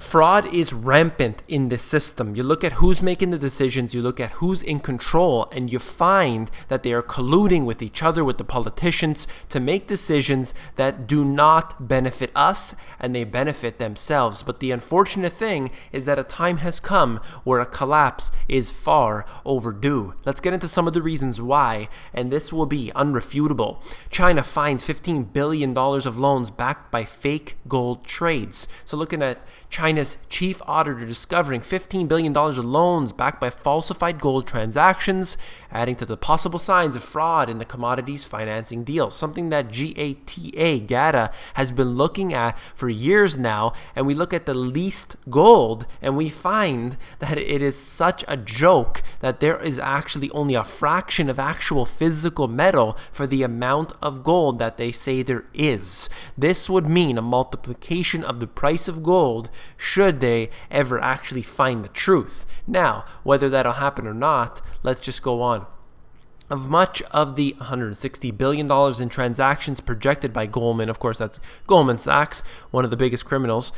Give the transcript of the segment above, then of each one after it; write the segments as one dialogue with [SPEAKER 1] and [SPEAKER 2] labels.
[SPEAKER 1] Fraud is rampant in this system. You look at who's making the decisions, you look at who's in control, and you find that they are colluding with each other, with the politicians, to make decisions that do not benefit us and they benefit themselves. But the unfortunate thing is that a time has come where a collapse is far overdue. Let's get into some of the reasons why, and this will be unrefutable. China finds $15 billion of loans backed by fake gold trades. So looking at China's chief auditor discovering $15 billion of loans backed by falsified gold transactions, adding to the possible signs of fraud in the commodities financing deals, something that GATA has been looking at for years now. And we look at the leased gold and we find that it is such a joke that there is actually only a fraction of actual physical metal for the amount of gold that they say there is. This would mean a multiplication of the price of gold should they ever actually find the truth. Now, whether that'll happen or not, let's just go on. Of much of the $160 billion in transactions projected by Goldman, of course that's Goldman Sachs, one of the biggest criminals,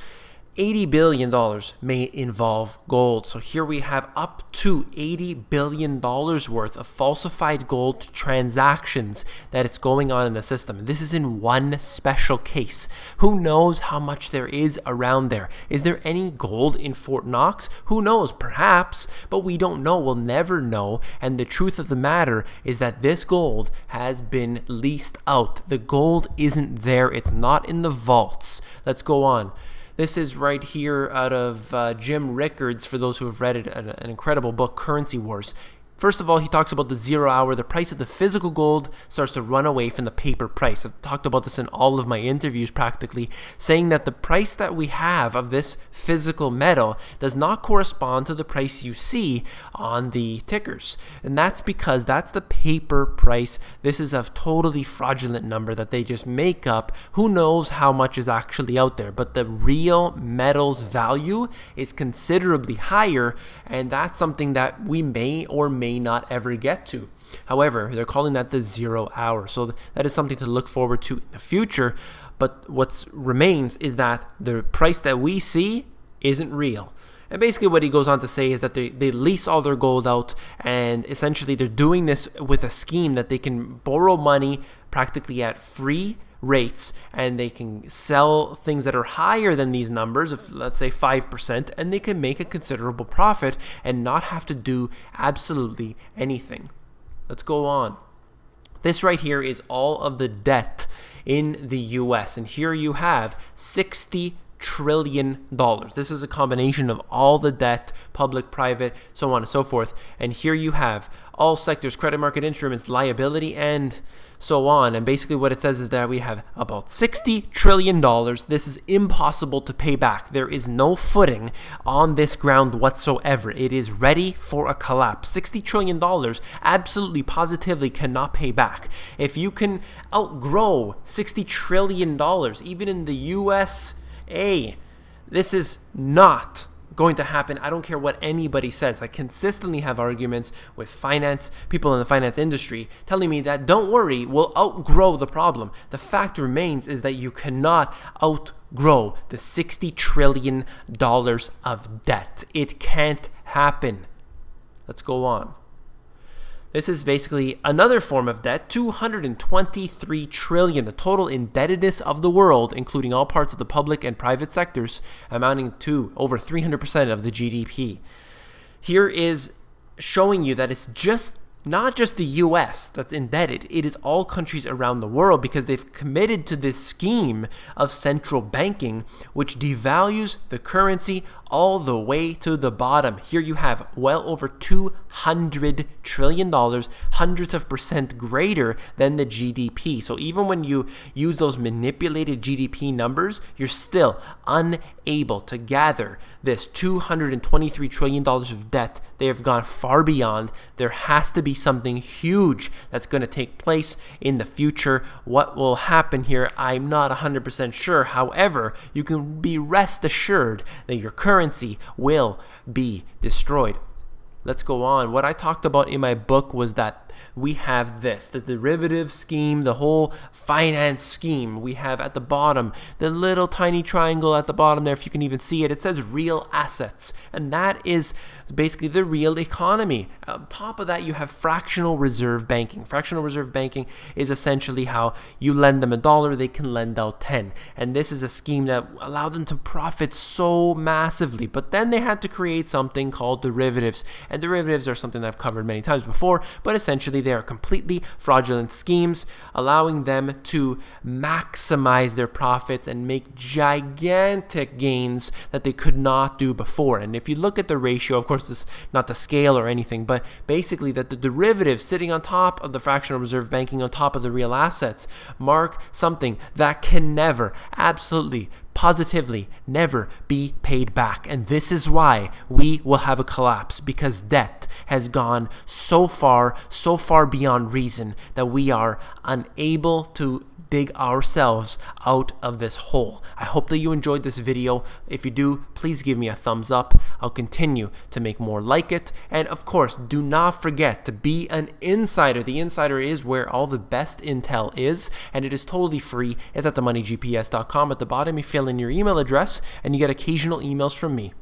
[SPEAKER 1] $80 billion may involve gold. So here we have up to $80 billion worth of falsified gold transactions that is going on in the system. This is in one special case. Who knows how much there is around there? Is there any gold in Fort Knox? Who knows? Perhaps, but we don't know. We'll never know. And the truth of the matter is that this gold has been leased out. The gold isn't there. It's not in the vaults. Let's go on. This is right here out of Jim Rickards, for those who have read it, an incredible book, Currency Wars. First of all, he talks about the 0 hour. The price of the physical gold starts to run away from the paper price. I've talked about this in all of my interviews practically, saying that the price that we have of this physical metal does not correspond to the price you see on the tickers. And that's because that's the paper price. This is a totally fraudulent number that they just make up. Who knows how much is actually out there? But the real metal's value is considerably higher, and that's something that we may or may not ever get to. However, they're calling that the 0 hour. So that is something to look forward to in the future. But what remains is that the price that we see isn't real. And basically what he goes on to say is that they lease all their gold out, and essentially they're doing this with a scheme that they can borrow money practically at free rates, and they can sell things that are higher than these numbers of, let's say, 5%, and they can make a considerable profit and not have to do absolutely anything. Let's go on. This right here is all of the debt in the US, and here you have $60 trillion. This is a combination of all the debt, public, private, so on and so forth. And here you have all sectors, credit market instruments, liability, and so on. And basically what it says is that we have about $60 trillion. This is impossible to pay back. There is no footing on this ground whatsoever. It is ready for a collapse. $60 trillion absolutely positively cannot pay back. If you can outgrow $60 trillion, even in the USA, this is not going to happen. I don't care what anybody says. I consistently have arguments with finance, people in the finance industry, telling me that don't worry, we'll outgrow the problem. The fact remains is that you cannot outgrow the $60 trillion of debt. It can't happen. Let's go on. This is basically another form of debt, $223 trillion, the total indebtedness of the world, including all parts of the public and private sectors, amounting to over 300% of the GDP. Here is showing you that it's just not just the US that's indebted, it is all countries around the world, because they've committed to this scheme of central banking, which devalues the currency all the way to the bottom. Here you have well over $200 trillion, hundreds of percent greater than the GDP. So even when you use those manipulated GDP numbers, you're still unable to gather this $223 trillion of debt. They have gone far beyond. There has to be something huge that's going to take place in the future. What will happen here, I'm not 100% sure. However, you can be rest assured that your currency will be destroyed. let's go on. What I talked about in my book was that we have the derivative scheme, the whole finance scheme. We have at the bottom, the little tiny triangle at the bottom there, if you can even see it, it says real assets. And that is basically the real economy. On top of that, you have fractional reserve banking. Fractional reserve banking is essentially how you lend them $1, they can lend out 10. And this is a scheme that allowed them to profit so massively. But then they had to create something called derivatives. And derivatives are something that I've covered many times before, but essentially they are completely fraudulent schemes, allowing them to maximize their profits and make gigantic gains that they could not do before. And if you look at the ratio, of course, this is not the scale or anything, but basically that the derivatives sitting on top of the fractional reserve banking, on top of the real assets, mark something that can never, absolutely, positively never be paid back. And this is why we will have a collapse, because debt has gone so far beyond reason that we are unable to dig ourselves out of this hole. I hope that you enjoyed this video. If you do, please give me a thumbs up. I'll continue to make more like it. And of course, do not forget to be an insider. The insider is where all the best intel is, and it is totally free. It's at themoneygps.com. At the bottom, you fill in your email address and you get occasional emails from me.